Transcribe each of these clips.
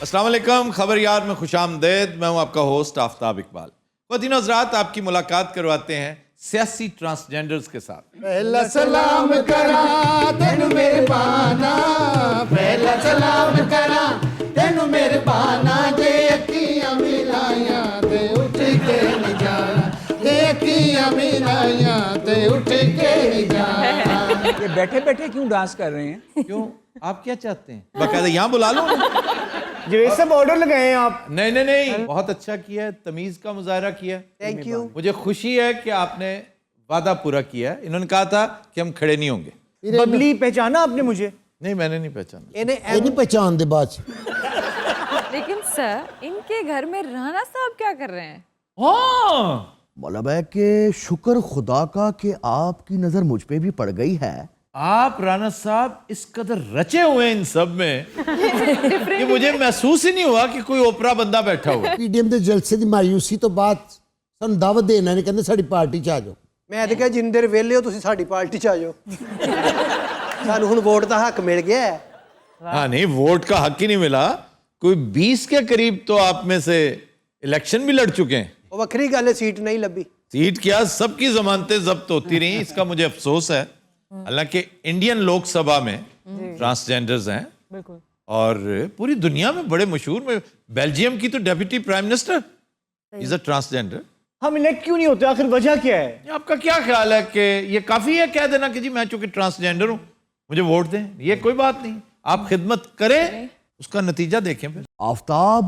अस्सलाम वालेकुम, खबर यार में खुश आमदेद। मैं हूं आपका होस्ट आफ्ताब इकबाल। ख़वातीन हज़रात, आपकी मुलाकात करवाते हैं सियासी ट्रांसजेंडर्स के साथ। पहला सलाम करा तेनु मेरे बाना, पहला सलाम करा तेनु मेरे बाना, जे अखियां मिलाया ते उठ के नहीं जाना, जे अखियां मिलाया ते उठ के नहीं जाना। ये बैठे बैठे क्यों डांस कर रहे हैं? क्यों, आप क्या चाहते हैं? बाकायदा यहाँ बुला लो। जवेद साहब ऑर्डर लगाए हैं आप। नहीं, बहुत अच्छा किया है, तमीज का मुजाहरा किया। Thank you. मुझे खुशी है कि आपने वादा पूरा किया है। इन्होंने कहा था कि हम खड़े नहीं होंगे। बबली पहचाना आपने मुझे? नहीं, मैंने नहीं पहचाना। नहीं पहचान दे बात। लेकिन सर, इनके घर में राणा साहब क्या कर रहे हैं? हाँ, मतलब है कि शुक्र खुदा का कि आपकी नजर मुझ पे भी पड़ गई है। आप राणा साहब इस कदर रचे हुए हैं इन सब में कि मुझे महसूस ही नहीं हुआ कि कोई ओपरा बंदा बैठा हुआ है। पीडीएम ਦੇ ਜਲਸੇ ਦੀ ਮਾਯੂਸੀ ਤੋਂ ਬਾਅਦ ਸਾਨੂੰ ਦਾਵਤ ਦੇਣਾ ਨੇ, ਕਹਿੰਦੇ ਸਾਡੀ ਪਾਰਟੀ ਚ ਆ ਜਾਓ। ਮੈਂ ਤਾਂ ਕਿਹਾ ਜਿੰਨੇ ਦੇਰ ਵਿਹਲੇ ਹੋ ਤੁਸੀਂ ਸਾਡੀ ਪਾਰਟੀ 'ਚ ਆ ਜਾਓ। ਸਾਨੂੰ ਹੁਣ ਵੋਟ ਦਾ ਹੱਕ ਮਿਲ ਗਿਆ ਹੈ। हाँ नहीं, वोट का हक ही नहीं मिला। कोई 20 के करीब तो आप में से इलेक्शन भी लड़ चुके हैं। ਉਹ ਵੱਖਰੀ ਗੱਲ ਹੈ, ਸੀਟ ਨਹੀਂ ਲੱਭੀ। सीट क्या, सबकी जमानतें जब्त होती रही, इसका मुझे अफसोस है। हालांकि इंडियन लोकसभा में ट्रांसजेंडर्स हैं और पूरी दुनिया में बड़े मशहूर में। बेल्जियम की तो deputy prime minister is a transgender. हम इलेक्ट क्यों नहीं होते, आखिर वजह क्या है? आपका क्या ख्याल है कि ये काफी है कह देना कि जी मैं चूंकि ट्रांसजेंडर हूं मुझे वोट दें? ये कोई बात नहीं, आप खिदमत करें, उसका नतीजा देखें फिर। आफ्ताब,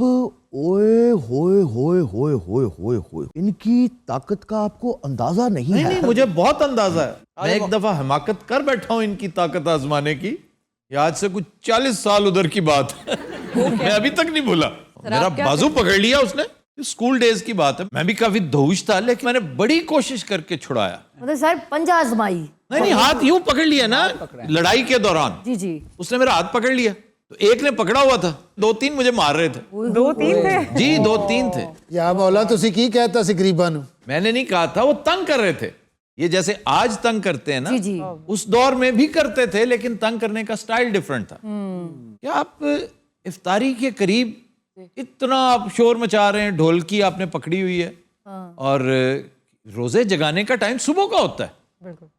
ओए होए होए होए होए होए होए, इनकी ताकत का आपको अंदाजा नहीं है। नहीं, मुझे बहुत अंदाजा है। मैं एक दफा हिमाकत कर बैठा हूं इनकी ताकत आजमाने की। ये आज से कुछ 40 साल उधर की बात है। मैं अभी तक नहीं भूला। मेरा बाजू पकड़ लिया उसने। स्कूल डेज की बात है। मैं भी काफी धौश था, लेकिन मैंने बड़ी कोशिश करके छुड़ाया। मतलब सर पंजा आजमाई? नहीं, हाथ यूं पकड़ लिया ना लड़ाई के दौरान। जी उसने मेरा हाथ पकड़ लिया तो एक ने पकड़ा हुआ था, 2-3 मुझे मार रहे थे। 2-3 थे? जी, 2-3 थे। या मौला तुसी की कहता सी गरीबां नु? मैंने नहीं कहा था, वो तंग कर रहे थे। ये जैसे आज तंग करते हैं ना, जी। उस दौर में भी करते थे, लेकिन तंग करने का स्टाइल डिफरेंट था। क्या आप इफ्तारी के करीब इतना आप शोर मचा रहे हैं, ढोलकी आपने पकड़ी हुई है, और रोजे जगाने का टाइम सुबह का होता है।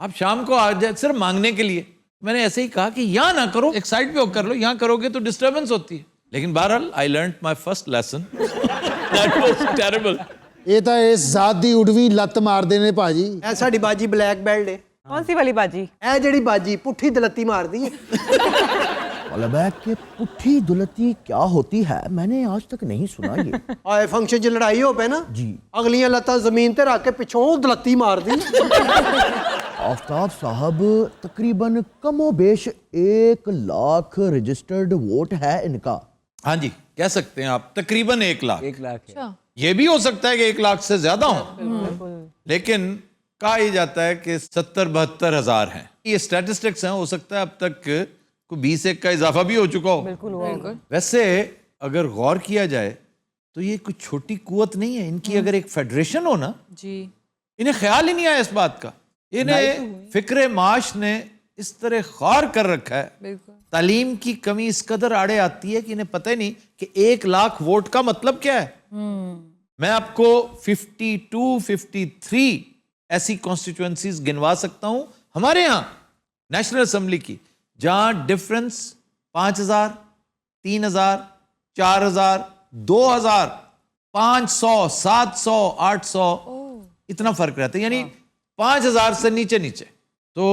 आप शाम को आ जाए सिर्फ मांगने के लिए। मैंने ऐसे ही कहा कि यहाँ ना करो, एक साइड पे कर लो, यहाँ करोगे तो डिस्टर्बेंस होती है। लेकिन बहरहाल I learned my first lesson. That was terrible. ਇਹ ਤਾਂ ਇਸ ਜ਼ਾਤ ਦੀ ਉਡਵੀਂ ਲੱਤ ਮਾਰਦੇ ਨੇ ਭਾਜੀ। ਇਹ ਸਾਡੀ ਬਾਜੀ ਬਲੈਕ ਬੈਲਟ ਹੈ। कौन सी वाली बाजी? ਇਹ ਜਿਹੜੀ ਬਾਜੀ ਪੁੱਠੀ ਦਲੱਤੀ ਮਾਰਦੀ ਹੈ। मतलब है कि पुट्ठी दुलती क्या होती है, मैंने आज तक नहीं सुना ये। ਆਏ ਫੰਕਸ਼ਨ 'ਚ ਲੜਾਈ ਹੋ ਪਏ ਨਾ जी। ਅਗਲੀਆਂ ਲੱਤਾਂ ਜ਼ਮੀਨ ਤੇ ਰੱਖ ਕੇ ਪਿੱਛੋਂ ਉਹ ਦਲੱਤੀ ਮਾਰਦੀ। आफ्ताब साहब, तकरीबन कमो बेश 1 लाख रजिस्टर्ड वोट है इनका। हाँ जी, कह सकते हैं आप, तकरीबन 1 लाख। 1 लाख है। ये भी हो सकता है कि 1 लाख से ज्यादा हो, लेकिन कहा ही जाता है कि 70-72 हजार हैं। ये स्टैटिस्टिक्स हैं, हो सकता है अब तक कोई 20 का इजाफा भी हो चुका हो। बिल्कुल। वैसे अगर गौर किया जाए तो ये कोई छोटी कुवत नहीं है। इनकी अगर एक फेडरेशन हो ना, जी, इन्हें ख्याल ही नहीं आया इस बात का। इन्हें फिक्रे माश ने इस तरह खार कर रखा है। बिल्कुल। तालीम की कमी इस कदर आड़े आती है कि इन्हें पता ही नहीं कि 1 लाख वोट का मतलब क्या है। मैं आपको 52-53 ऐसी कॉन्स्टिट्यूएंसीज गिनवा सकता हूं हमारे यहां नेशनल असेंबली की, जहां डिफरेंस 5000, 3000, 4000, 2000, 500, 700, 800 इतना फर्क रहता है। यानी 5000 से नीचे। तो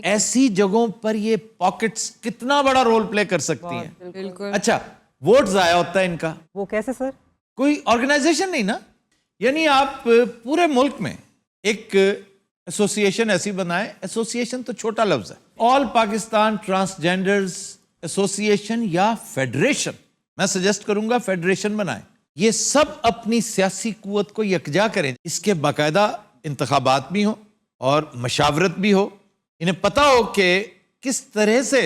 ऐसी जगहों पर ये पॉकेट्स कितना बड़ा रोल प्ले कर सकती हैं। बिल्कुल। अच्छा, वोट जाया होता है इनका, वो कैसे सर? कोई ऑर्गेनाइजेशन नहीं ना। यानी आप पूरे मुल्क में एक एसोसिएशन ऐसी बनाए, एसोसिएशन तो छोटा लफ्ज है, ऑल पाकिस्तान ट्रांसजेंडर्स एसोसिएशन या फेडरेशन, मैं सजेस्ट करूंगा फेडरेशन बनाएं। ये सब अपनी सियासी कुवत को यकजा करें, इसके बाकायदा इंतखाबात भी हो और मशावरत भी हो, इन्हें पता हो कि किस तरह से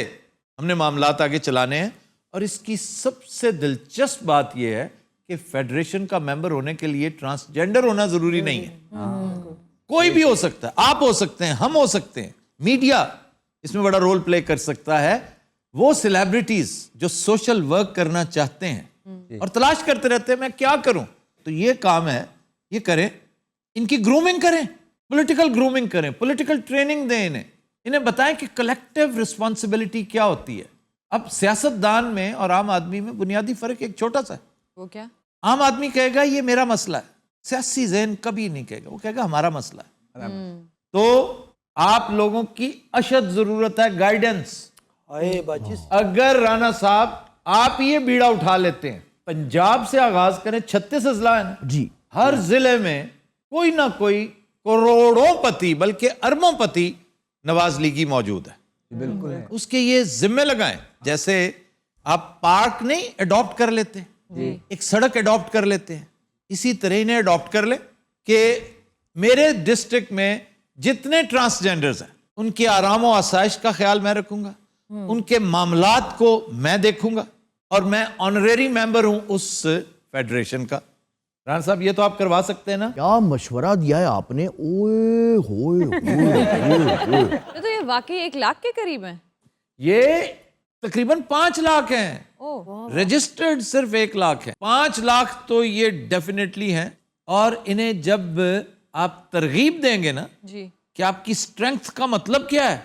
हमने मामलात आगे चलाने हैं। और इसकी सबसे दिलचस्प बात यह है कि फेडरेशन का मेंबर होने के लिए ट्रांसजेंडर होना जरूरी नहीं है। कोई भी हो सकता है, आप हो सकते हैं, हम हो सकते हैं, मीडिया इसमें बड़ा रोल प्ले कर सकता है। वो सेलिब्रिटीज जो सोशल वर्क करना चाहते हैं اور تلاش کرتے رہتے ہیں میں کیا کروں. تو یہ کام ہے, یہ کریں, ان کی گرومنگ کریں, پولیٹیکل گرومنگ کریں, پولیٹیکل ٹریننگ دیں انہیں بتائیں کہ کلیکٹیو رسپانسبلٹی کیا ہوتی ہے. اب سیاست دان میں اور عام آدمی میں بنیادی فرق ایک چھوٹا سا ہے. وہ کیا؟ عام آدمی کہے گا یہ میرا مسئلہ ہے, سیاسی ذہن کبھی نہیں کہے گا, وہ کہے گا ہمارا مسئلہ ہے. تو آپ لوگوں کی اشد ضرورت ہے گائیڈنس. ہائے باجی اگر رانا صاحب آپ یہ بیڑا اٹھا لیتے ہیں, پنجاب سے آغاز کریں, 36 اضلاع ہیں جی, ہر ضلع میں کوئی نہ کوئی کروڑوں پتی بلکہ اربوں پتی نواز لیگی موجود ہے. بالکل ہے. اس کے یہ ذمہ لگائیں. جیسے آپ پارک نہیں اڈاپٹ کر لیتے, ایک سڑک اڈاپٹ کر لیتے ہیں, اسی طرح انہیں اڈاپٹ کر لیں کہ میرے ڈسٹرکٹ میں جتنے ٹرانسجینڈرز ہیں ان کے آرام و آسائش کا خیال میں رکھوں گا, ان کے معاملات کو میں دیکھوں گا, اور میں آنریری ممبر ہوں اس فیڈریشن کا. رانا صاحب یہ تو آپ کروا سکتے ہیں نا. کیا مشورہ دیا ہے آپ نے, اوئے ہوئے ہوئے. تو یہ واقعی 1 لاکھ کے قریب ہیں. یہ تقریباً 5 لاکھ ہیں, رجسٹرڈ صرف 1 لاکھ ہے. 5 لاکھ تو یہ ڈیفینیٹلی ہیں, اور انہیں جب آپ ترغیب دیں گے نا جی کہ آپ کی سٹرنگتھ کا مطلب کیا ہے,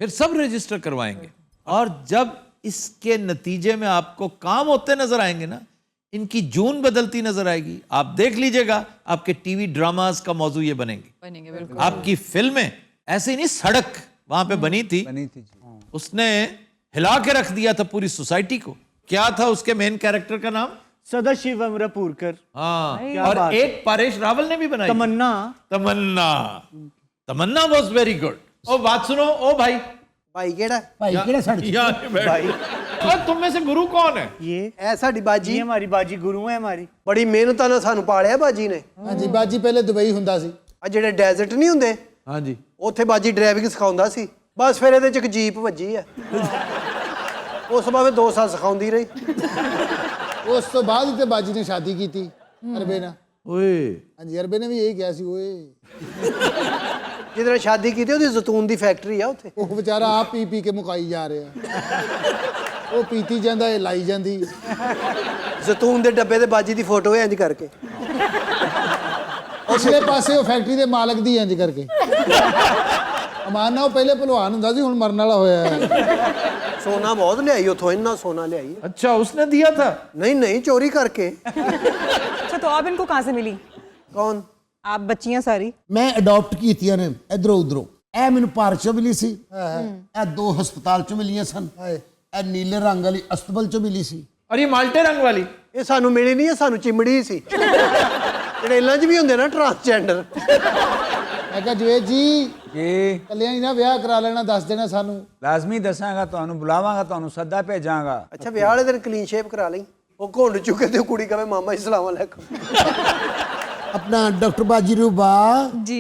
پھر سب رجسٹر کروائیں گے. اور جب اس کے نتیجے میں آپ کو کام ہوتے نظر آئیں گے نا, ان کی جون بدلتی نظر آئے گی, آپ دیکھ لیجئے گا آپ کے ٹی وی ڈراماز کا موضوع یہ بنیں گے. بنیں گے بالکل. آپ کی فلمیں ایسے ہی نہیں, سڑک وہاں پہ بنی تھی, اس نے ہلا کے رکھ دیا تھا پوری سوسائٹی کو. کیا تھا اس کے مین کیریکٹر کا نام؟ سدا شیو امراپورکر. ہاں, اور ایک پاریش راول نے بھی بنائی, تمنا واز ویری گڈ. او بات سنو, او بھائی بھائی کیڑا اور تم میں سے گرو کون ہے؟ یہ اے ساڈی باجی ہماری باجی گرو ہے ہماری. بڑی محنت ਨਾਲ ਸਾਨੂੰ ਪਾਲਿਆ ਬਾਜੀ ਨੇ. ਹਾਂਜੀ ਬਾਜੀ ਪਹਿਲੇ ਦੁਬਈ ਹੁੰਦਾ ਸੀ. ਆ ਜਿਹੜੇ ਡੈਜ਼ਰਟ ਨਹੀਂ ਹੁੰਦੇ, ہاں جی, ਉੱਥੇ ਬਾਜੀ ਡਰਾਈਵਿੰਗ ਸਿਖਾਉਂਦਾ ਸੀ. ਬਸ ਫਿਰ ਇਹਦੇ ਚ ਇੱਕ ਜੀਪ ਵੱਜੀ ਆ, ਉਸ ਬਾਅਦ 2 ਸਾਲ ਸਿਖਾਉਂਦੀ ਰਹੀ. ਉਸ ਤੋਂ ਬਾਅਦ ਹੀ ਤੇ ਬਾਜੀ ਨੇ ਸ਼ਾਦੀ ਕੀਤੀ ਅਰਬੇ ਨਾਲ. اوئے ਹਾਂਜੀ ਅਰਬੇ ਨੇ ਵੀ ਇਹੀ ਕਿਹਾ ਸੀ ਓਏ. ਜਿਹਦੇ ਨਾਲ ਸ਼ਾਦੀ ਕੀਤੀ ਉਹਦੀ ਜ਼ੈਤੂਨ ਦੀ ਫੈਕਟਰੀ ਆ ਉੱਥੇ. ਉਹ ਵਿਚਾਰਾ ਆਪ ਪੀ ਪੀ ਕੇ ਮੁਕਾਈ ਜਾ ਰਿਹਾ. ਉਹ ਪੀਤੀ ਜਾਂਦਾ, ਇਹ ਲਾਈ ਜਾਂਦੀ. ਜ਼ੈਤੂਨ ਦੇ ਡੱਬੇ ਤੇ ਬਾਜੀ ਦੀ ਫੋਟੋ ਹੈ ਇੰਜ ਕਰਕੇ. ਪਿਛਲੇ ਪਾਸੇ ਉਹ ਫੈਕਟਰੀ ਦੇ ਮਾਲਕ ਦੀ ਇੰਜ ਕਰਕੇ. ਅਮਾਨ ਨਾਲ ਉਹ ਪਹਿਲੇ ਭਲਵਾਨ ਹੁੰਦਾ ਸੀ, ਹੁਣ ਮਰਨ ਵਾਲਾ ਹੋਇਆ ਹੈ. ਸੋਨਾ ਬਹੁਤ ਲਿਆਈ ਉੱਥੋਂ, ਇੰਨਾ ਸੋਨਾ ਲਿਆਈ. اچھا اس نے دیا تھا؟ ਨਹੀਂ ਨਹੀਂ, ਚੋਰੀ ਕਰਕੇ. अच्छा तो आप इनको कहाँ से मिली? ਕੌਣ? आप बच्चियां सारी? ਮੈਂ ਅਡਾਪਟ ਕੀਤੀਆਂ ਨੇ ਇਧਰੋਂ ਉਧਰੋਂ. ਇਹ ਮੈਨੂੰ ਪਾਰਕ ਚੋਂ ਮਿਲੀ ਸੀ, ਇਹ 2 ਹਸਪਤਾਲ ਚੋਂ ਮਿਲੀਆਂ ਸਨ, ਇਹ ਨੀਲੇ ਰੰਗ ਵਾਲੀ ਅਸਤਬਲ ਚੋਂ ਮਿਲੀ ਸੀ. اور یہ مالٹے رنگ والی ਇਹ ਸਾਨੂੰ ਮਿਲੀ ਨਹੀਂ, ਇਹ ਸਾਨੂੰ ਚਿਮੜੀ ਸੀ. ਜਿਹੜੇ ਇਹਨਾਂ 'ਚ ਵੀ ਹੁੰਦੇ ਨਾ ਟਰਾਂਸਜੈਂਡਰ. ਮੈਂ ਕਿਹਾ ਜਵੇਦ ਜੀ ये ਕੱਲਿਆਂ ਹੀ ਨਾ ਵਿਆਹ ਕਰਾ ਲੈਣਾ, ਦੱਸ ਦੇਣਾ ਸਾਨੂੰ. लाजमी दसांगा ਤੁਹਾਨੂੰ ਬੁਲਾਵਾਂਗਾ, ਤੁਹਾਨੂੰ ਸੱਦਾ ਭੇਜਾਂਗਾ. ਅੱਛਾ ਵਿਆਹ ਵਾਲੇ ਦਿਨ ਕਲੀਨ ਸ਼ੇਪ ਕਰਾ ਲਈ. ਉਹ ਘੁੰਡ ਚੁੱਕੇ ਤੇ ਕੁੜੀ ਕਹੇ ਮਾਮਾ ਜੀ ਸਲਾਮ ਅਲੈਕੁਮ. अपना डॉक्टर बाजी रूबा जी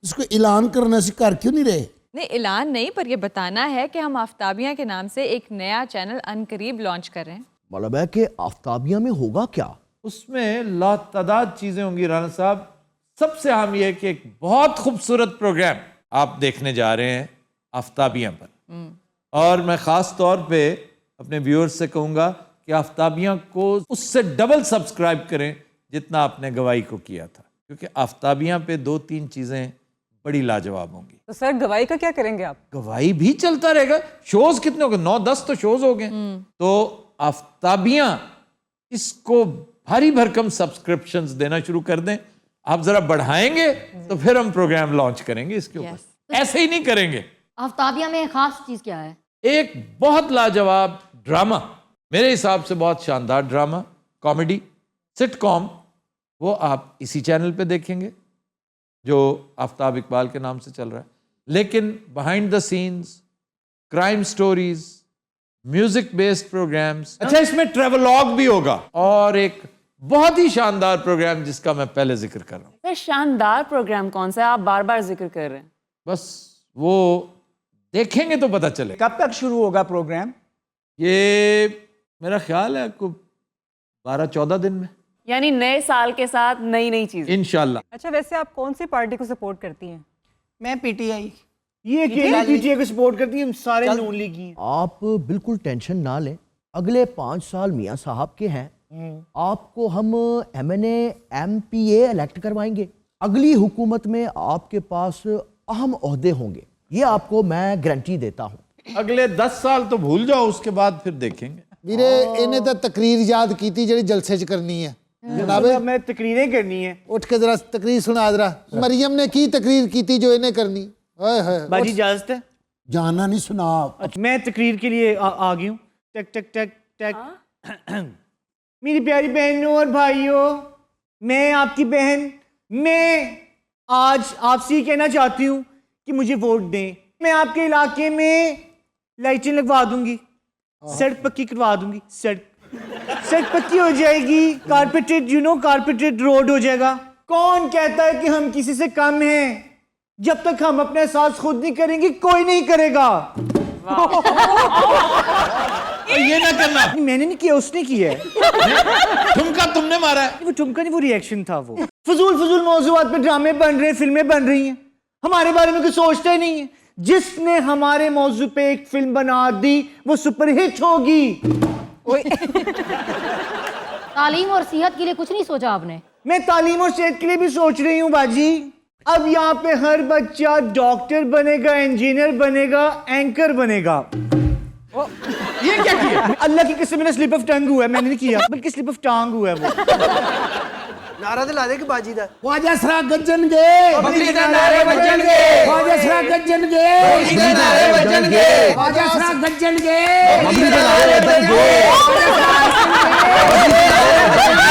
इसको ऐलान करना से कर क्यों नहीं रहे? नहीं, ऐलान नहीं, पर ये बताना है कि हम आफ्ताबिया के नाम से एक नया चैनल अनकरीब लॉन्च कर रहे हैं. मतलब है कि आफ्ताबिया में होगा क्या? اس میں لاتعداد چیزیں ہوں گی رانا صاحب. سب سے اہم یہ کہ ایک بہت خوبصورت پروگرام آپ دیکھنے جا رہے ہیں آفتابیاں پر, اور میں خاص طور پہ اپنے ویورز سے کہوں گا کہ آفتابیاں کو اس سے ڈبل سبسکرائب کریں جتنا آپ نے گواہی کو کیا تھا, کیونکہ آفتابیاں پہ 2-3 چیزیں بڑی لاجواب ہوں گی. تو سر گواہی کا کیا کریں گے آپ؟ گواہی بھی چلتا رہے گا. شوز کتنے ہو گئے؟ 9-10 تو شوز ہو گئے. تو آفتابیاں اس کو بھاری بھرکم سبسکرپشنز دینا شروع کر دیں. آپ ذرا بڑھائیں گے تو پھر ہم پروگرام لانچ کریں گے اس کے اوپر. ایسے ہی نہیں کریں گے. آفتابیہ میں خاص چیز کیا ہے؟ ایک بہت لاجواب ڈرامہ, میرے حساب سے بہت شاندار ڈرامہ, کامیڈی سٹ کام, وہ آپ اسی چینل پہ دیکھیں گے جو آفتاب اقبال کے نام سے چل رہا ہے. لیکن behind the scenes, crime stories, music based programmes. اچھا اس میں ٹریولاگ بھی ہوگا, اور ایک بہت ہی شاندار پروگرام جس کا میں پہلے ذکر کر رہا ہوں. سر شاندار پروگرام کون سا ہے؟ آپ بار بار ذکر کر رہے ہیں. بس وہ دیکھیں گے تو پتہ چلے. کب تک شروع ہوگا پروگرام؟ یہ میرا خیال ہے کوئی 12-14 دن میں یعنی نئے سال کے ساتھ نئی نئی چیزیں انشاءاللہ. اچھا ویسے آپ کون سی پارٹی کو سپورٹ کرتی ہیں؟ میں پی ٹی آئی. یہ اکیلی پی ٹی آئی کو سپورٹ کرتی ہیں, ہم سارے نون لیگی ہیں. آپ بالکل ٹینشن نہ لیں, اگلے 5 سال میاں صاحب کے ہیں, आपको हम MNA MPA इलेक्ट करवाएंगे, अगली हुकूमत में आपके पास अहम ओहदे होंगे, ये आपको मैं गारंटी देता हूं। अगले 10 साल तो भूल जाओ, उसके बाद फिर देखेंगे। ਵੀਰੇ ਇਹਨੇ ਤਾਂ ਤਕਰੀਰ ਯਾਦ ਕੀਤੀ ਜਿਹੜੀ ਜਲਸੇ 'ਚ ਕਰਨੀ ਹੈ ਜਨਾਬੇ। मैं तकरीरें करनी है। ਉੱਠ ਕੇ ਜ਼ਰਾ ਤਕਰੀਰ ਸੁਣਾ ਜ਼ਰਾ। ਮਰੀਮ ਨੇ ਕੀ ਤਕਰੀਰ ਕੀਤੀ ਜੋ ਇਹਨੇ ਕਰਨੀ? ਓਏ ਹੋਏ बाजी इजाजत है? जाना नहीं सुना अच्छा, मैं तकरीर के लिए आ गई हूँ। टक टक टक टक। मेरी प्यारी बहनों और भाइयों, मैं आपकी बहन, मैं आज आपसे ये कहना चाहती हूँ कि मुझे वोट दें। मैं आपके इलाके में लाइटें लगवा दूंगी, सड़क पक्की करवा दूंगी। सड़क पक्की हो जाएगी, कारपेटेड कारपेटेड रोड हो जाएगा। कौन कहता है कि हम किसी से कम हैं? जब तक हम अपना एहसास खुद नहीं करेंगे कोई नहीं करेगा। ये ना करना, मैंने नहीं किया, उसने किया है। ठुमका तुमने मारा है। वो ठुमका नहीं, वो रिएक्शन था। वो फजूल मौजूआत पे ड्रामे बन रहे हैं, फिल्में बन रही हैं, हमारे बारे में कोई सोचता ही नहीं है। जिसने हमारे मौजू पे एक फिल्म बना दी वो सुपरहिट होगी। तालीम और सेहत के लिए कुछ नहीं सोचा आपने? मैं तालीम और सेहत के लिए भी सोच रही हूँ बाजी। अब यहाँ पे हर बच्चा डॉक्टर बनेगा, इंजीनियर बनेगा, एंकर बनेगा। ये क्या किया? अल्लाह की कसम, मेरा स्लिप ऑफ टंग हुआ है। मैंने नहीं किया, बल्कि स्लिप ऑफ टांग हुआ है वो। ਨਾਰਾ ਤੇ ਲਾ ਦੇ ਕਿ ਬਾਜੀ ਦਾ। ख्वाजा सरा गज्जनगे ਪਬਲਿਕ ਦੇ ਨਾਰੇ ਵੱਜਣਗੇ, ख्वाजा सरा गज्जनगे ਪਬਲਿਕ ਦੇ ਨਾਰੇ ਵੱਜਣਗੇ, ख्वाजा सरा गज्जनगे ਪਬਲਿਕ ਦੇ ਨਾਰੇ ਵੱਜਣਗੇ,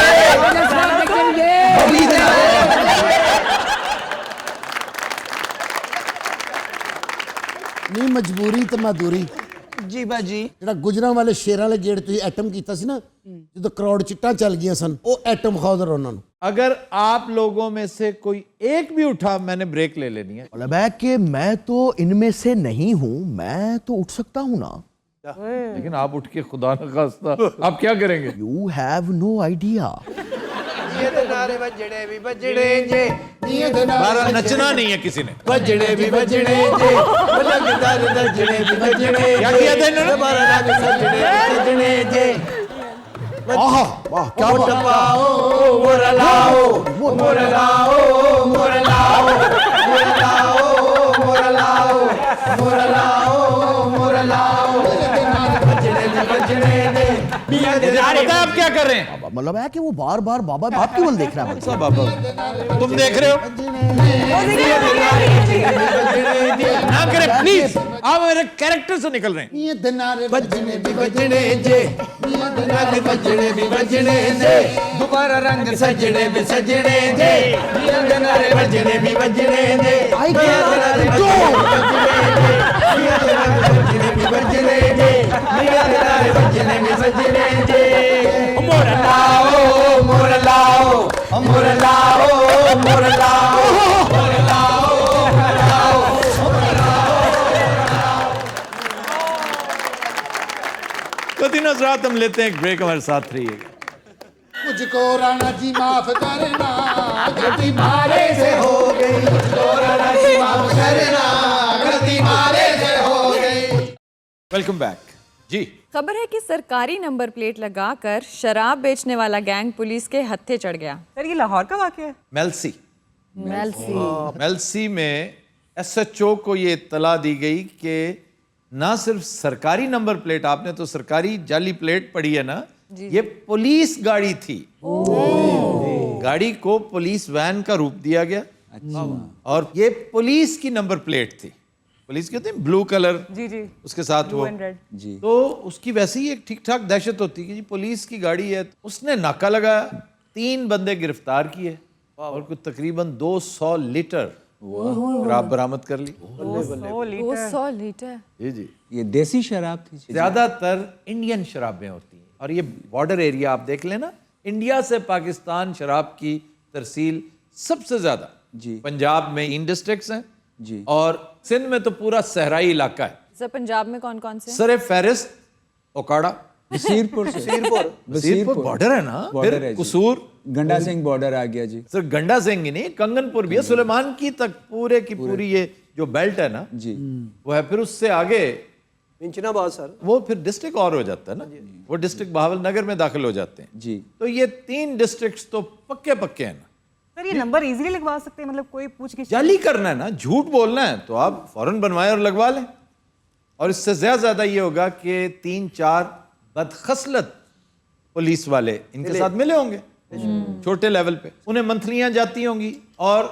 ख्वाजा सरा गज्जनगे। ਪਬਲਿਕ ਦੇ ਨਾਰੇ। ਨਹੀਂ ਮਜਬੂਰੀ ਤੇ ਮਜ਼ਦੂਰੀ। ਜੀ ਬਾਜੀ। ਜਿਹੜਾ ਗੁਜਰਾਂ ਵਾਲੇ ਸ਼ੇਰਾਂ ਵਾਲੇ ਗੇੜ ਤੁਸੀਂ ਐਟਮ ਕੀਤਾ ਸੀ ਨਾ, ਜਦੋਂ ਕਰੋੜ ਚਿੱਟਾਂ ਚੱਲ ਗਈਆਂ ਸਨ, ਉਹ ਐਟਮ ਖਾਦਰ ਉਹਨਾਂ ਨੂੰ। अगर आप लोगों में से कोई एक भी उठा, मैंने ब्रेक ले लेनी है। मतलब है कि मैं तो इनमें से नहीं हूं, मैं तो उठ सकता हूं ना। लेकिन आप उठ के खुदा न खास्ता आप क्या करेंगे? You have no idea. ਇਹ ਤੇ ਨਾਰੇ ਵੱਜਣੇ ਵੀ ਵੱਜਣੇ ਜੇ, ਨੀਏ ਦੇ हमारा नचना नहीं है किसी ने। ਵੱਜਣੇ ਵੀ ਵੱਜਣੇ ਜੇ, ਲੱਗਦਾ ਨੱਚਣੇ ਵੀ ਵੱਜਣੇ। क्या किया था इन्होंने? ਬਾਰਾ ਰੰਗ ਸੱਜਣੇ ਵੀ ਸੱਜਣੇ ਜੇ। ਆਹਾ ਵਾਹ ਕੀ ਵੋਟ ਬਾਤ। ਪਾਓ, ਮੋਰ ਲਾਓ, ਮੋਰ ਲਾਓ, ਮੋਰ ਲਾਓ, ਮੋਰ ਲਾਓ, ਮੋਰ ਲਾਓ, ਮੋਰ ਲਾਓ, ਮੋਰ ਲਾਓ। ਵੱਜਣੇ ਵੀ ਵੱਜਣੇ ਜੇ, ਨੀਏ ਦੇ मुझे पता है आप क्या कर रहे हैं। मतलब है कि वो बार बार बाबा आप क्यों देख रहा है? सब बाबा तुम देख रहे हो ना करे प्लीज। आप मेरे कैरेक्टर से निकल रहे हैं। ਨੀਏ ਦੇ ਨਾਰੇ ਵੱਜਣੇ ਵੀ ਵੱਜਣੇ ਜੇ, ਰੰਗ ਵੱਜਣੇ ਵੀ ਵੱਜਣੇ ਜੇ, ਦੁਬਾਰਾ ਰੰਗ ਸੱਜਣੇ ਵੀ ਸੱਜਣੇ ਜੇ, ਨੀਆਂ ਦੇ ਨਾਰੇ ਵੱਜਣੇ ਵੀ ਵੱਜਣੇ ਜੇ, ਨੀਆਂ ਦੇ ਨਾਰੇ ਵੱਜਣੇ ਵੀ ਵੱਜਣੇ ਜੇ, ਨੀਆਂ ਦੇ ਨਾਰੇ ਵੱਜਣੇ ਵੀ ਵੱਜਣੇ ਜੇ। ਮੋਰ ਲਾਓ, ਮੋਰ ਲਾਓ, ਮੋਰ ਲਾਓ, ਮੋਰ ਲਾਓ, ਮੋਰ ਲਾਓ, ਮੋਰ ਲਾਓ। तो दिन हज़रात हम लेते हैं एक ब्रेक, हमारे साथ रहिएगा। मुझको राणा जी माफ करना, गलती मारे से हो गई, मुझको राणा जी माफ करना, गलती मारे से हो गई। वेलकम बैक जी। खबर है कि सरकारी नंबर प्लेट लगाकर शराब बेचने वाला गैंग पुलिस के हत्थे चढ़ गया। सर ये लाहौर का वाकया है? मेलसी में SHO को ये इत्तला दी गई कि ना सिर्फ सरकारी नंबर प्लेट, आपने तो सरकारी जाली प्लेट पड़ी है ना, ये पुलिस गाड़ी थी। गाड़ी को पुलिस वैन का रूप दिया गया और ये पुलिस की नंबर प्लेट थी। पुलिस के होते हैं ब्लू कलर, जी जी, उसके साथ वो जी। तो उसकी वैसे ही एक ठीक ठाक दहशत होती कि जी पुलिस की गाड़ी है। उसने नाका लगाया, 3 बंदे गिरफ्तार किए और कुछ तकरीबन 200 लीटर शराब बरामद कर ली। 200 लीटर। जी जी। ये देसी शराब थी। ज्यादातर इंडियन शराबें होती हैं और ये बॉर्डर एरिया आप देख लेना, इंडिया से पाकिस्तान शराब की तरसील सबसे ज्यादा जी पंजाब में इन डिस्ट्रिक्ट्स हैं जी, और सिंध में तो पूरा सहराई इलाका है। सर पंजाब में कौन कौन से? सर फहरिस्त ओकाड़ा, बसीरपुर से। बसीरपुर बॉर्डर है ना, बॉर्डर फिर है जी। कसूर, गंडा सिंह बॉर्डर आ गया जी। सर गंडा सिंह ही नहीं, कंगनपुर भी है, सुलेमान की तक पूरे की पूरी ये जो बेल्ट है ना जी, वो है। फिर उससे आगे इंचना बात सर। वो फिर डिस्ट्रिक्ट और हो जाता है ना, वो डिस्ट्रिक्ट बहावल नगर में दाखिल हो जाते हैं जी। तो ये 3 डिस्ट्रिक्ट्स तो पक्के पक्के हैं ना। सर ये नंबर इजीली लगवा सकते हैं, मतलब कोई पूछ के जाली करना है ना, झूठ बोलना है तो आप फौरन बनवाएं और लगवा लें। और इससे ज्यादा ये होगा कि 3-4 बदखसलत पुलिस वाले इनके साथ मिले होंगे छोटे लेवल पे, उन्हें मंथलियां जाती होंगी और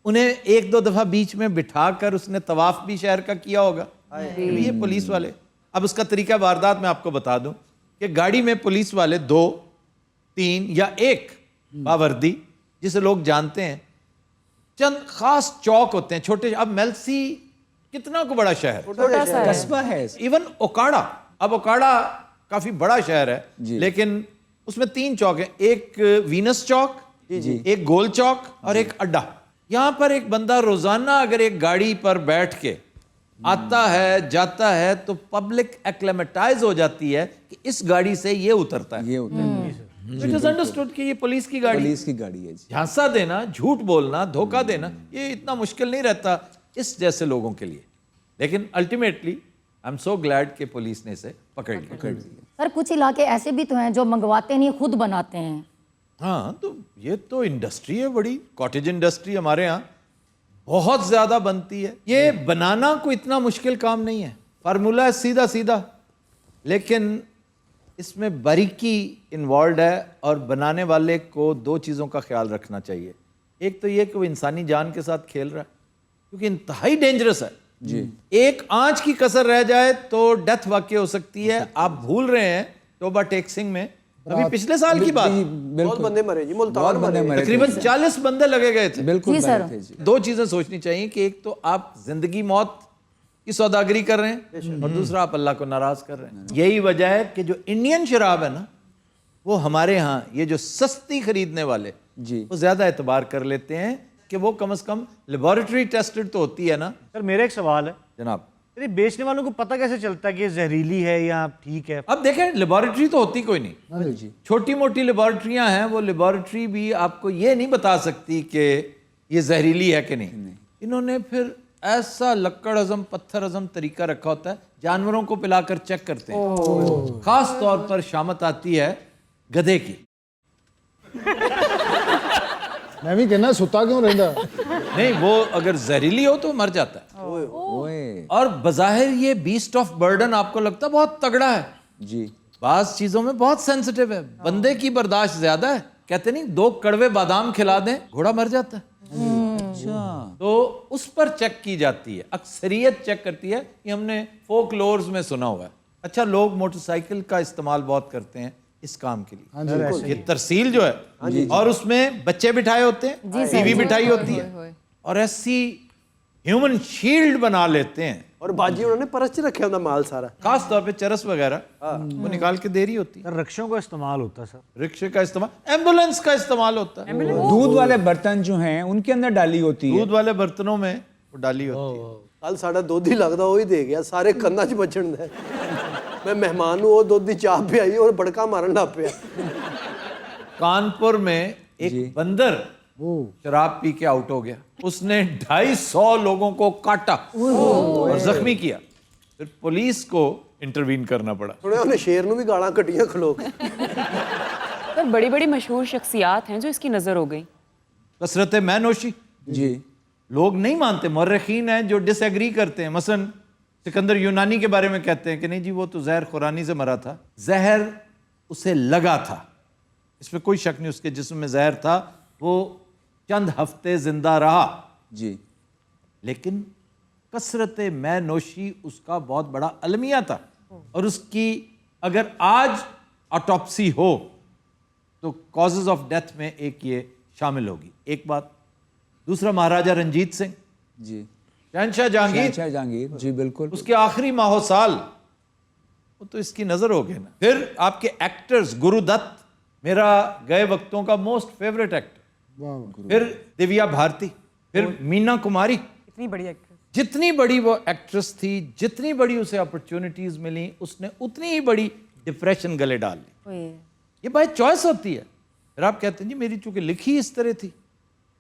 उन्हें 1-2 दफा बीच में बिठाकर उसने तवाफ भी शहर का किया होगा। ये पुलिस वाले, अब उसका तरीका वारदात मैं आपको बता दूं कि गाड़ी में पुलिस वाले 2-3 या 1 बावर्दी जिसे लोग जानते हैं, चंद खास चौक होते हैं छोटे। अब मेलसी कितना को बड़ा शहर, कस्बा है। इवन ओकाड़ा, अब ओकाड़ा काफी बड़ा शहर है जी। लेकिन उसमें 3 चौक हैं, एक वीनस चौक, एक गोल चौक और एक अड्डा। यहां पर एक बंदा रोजाना अगर एक गाड़ी पर बैठ के आता है जाता है तो पब्लिक एक्लेमेटाइज हो जाती है कि इस गाड़ी से ये उतरता है। ये होता है, इट इज अंडरस्टूड कि ये पुलिस की गाड़ी, पुलिस की गाड़ी है जी। झांसा देना, झूठ बोलना, धोखा देना, ये इतना मुश्किल नहीं रहता इस जैसे लोगों के लिए। लेकिन ultimately I am so glad कि पुलिस ने इसे पकड़ लिया। सर कुछ इलाके ऐसे भी तो हैं जो मंगवाते नहीं, खुद बनाते हैं। हाँ, तो ये तो इंडस्ट्री है बड़ी, कॉटेज इंडस्ट्री हमारे यहाँ बहुत ज्यादा बनती है। ये बनाना कोई इतना मुश्किल काम नहीं है, फार्मूला है सीधा सीधा, लेकिन इसमें बारीकी इन्वॉल्व है और बनाने वाले को 2 चीज़ों का ख्याल रखना चाहिए। एक तो ये कि वो इंसानी जान के साथ खेल रहा है क्योंकि इंतहाई डेंजरस है जी। एक आंच की कसर रह जाए तो डेथ वाकई हो सकती है। आप भूल रहे हैं टोबा टेक सिंह में अभी पिछले साल की बात, बहुत बंदे मरे जी, मुल्तान मरे, तकरीबन 40 बंदे लगे गए थे। बिल्कुल जी सर। थे जी। 2 चीजें सोचनी चाहिए कि एक तो आप जिंदगी मौत की सौदागरी कर रहे हैं और दूसरा आप अल्लाह को नाराज कर रहे हैं। यही वजह है कि जो इंडियन शराब है ना, वो हमारे यहाँ ये जो सस्ती खरीदने वाले जी, वो ज्यादा एतबार कर लेते हैं कि वो कम से कम लेबोरेटरी टेस्टेड तो होती है ना। सर मेरा एक सवाल है जनाब, अरे बेचने वालों को पता कैसे चलता है कि ये जहरीली है या ठीक है? अब देखें, लेबोरेटरी तो होती कोई नहीं, छोटी मोटी लेबोरेटरियां हैं, वो लेबोरेटरी भी आपको ये नहीं बता सकती कि ये जहरीली है कि नहीं। इन्होंने फिर ऐसा लक्कड़ हजम पत्थर हजम तरीका रखा होता है, जानवरों को पिलाकर चेक करते हैं। खास तौर पर शामत आती है गधे की। मैं भी कहना सुता क्यों रहता? नहीं, वो अगर जहरीली हो तो मर जाता है। ओए और बज़ाहिर ये बीस्ट ऑफ बर्डन आपको लगता है बहुत तगड़ा है जी, बाज चीजों में बहुत सेंसिटिव है, बंदे की बर्दाश्त ज्यादा है। कहते नहीं 2 कड़वे बादाम खिला दें घोड़ा मर जाता है। तो उस पर चेक की जाती है, अक्सरियत चेक करती है। ये हमने फोक लोर्स में सुना हुआ है। अच्छा, लोग मोटरसाइकिल का इस्तेमाल बहुत करते हैं इस काम के लिए, ये तरसील जो है, और उसमें बच्चे बिठाए होते हैं, बीवी बिठाई होती है, और ऐसी ह्यूमन शील्ड बना लेते हैं। और बाजी उन्होंने परस रखे होता माल सारा, खास तौर पे चरस वगैरह वो निकाल के दे रही होती है। सर रिक्शों का इस्तेमाल होता है, सर रिक्शे का इस्तेमाल, एम्बुलेंस का इस्तेमाल होता है। दूध वाले बर्तन जो हैं उनके अंदर डाली होती है, दूध वाले बर्तनों में वो डाली होती है। कल साड़ा दोधी लगता वो ही दे गया सारे कंधा च बचन दे। मैं मेहमान हूँ, वो दोधी चाह पे आई और बड़का मारन लग पे। कानपुर में एक बंदर शराब पी के आउट हो गया, उसने 250 लोगों को काटा और जख्मी किया। फिर पुलिस को इंटरवीन करना पड़ा। सुने उन्हें शेर नू भी गालां कटियां खलो के। पर बड़ी बड़ी मशहूर शख्सियात हैं जो इसकी नजर हो गई। कसरत मैनोशी जी, लोग नहीं मानते, मुर्रिखीन हैं जो डिसएग्री करते हैं। मसलन सिकंदर यूनानी के बारे में कहते हैं कि नहीं जी वो तो जहर खुरानी से मरा था, जहर उसे लगा था, इसमें कोई शक नहीं, उसके जिस्म में जहर था, वो चंद हफ्ते जिंदा रहा जी, लेकिन कसरत मैनोशी उसका बहुत बड़ा अलमिया था। और उसकी अगर आज ऑटोप्सी हो तो कॉजेज ऑफ डेथ में एक ये शामिल होगी, एक बात। दूसरा, महाराजा रंजीत सिंह जी, शहंशाह जहांगीर, जहांगीर जी, बिल्कुल। उसके आखिरी माहो साल वो तो इसकी नजर हो गए ना। फिर आपके एक्टर्स, गुरुदत्त मेरा गए वक्तों का मोस्ट फेवरेट एक्टर, फिर दिव्या भारती, फिर मीना कुमारी। इतनी बड़ी एक्ट्रेस, जितनी बड़ी वो एक्ट्रेस थी, जितनी बड़ी उसे अपॉर्चुनिटीज मिली, उसने उतनी ही बड़ी डिप्रेशन गले डाल ली। ये बाय चॉइस होती है। फिर आप कहते हैं जी मेरी चूंकि लिखी इस तरह थी,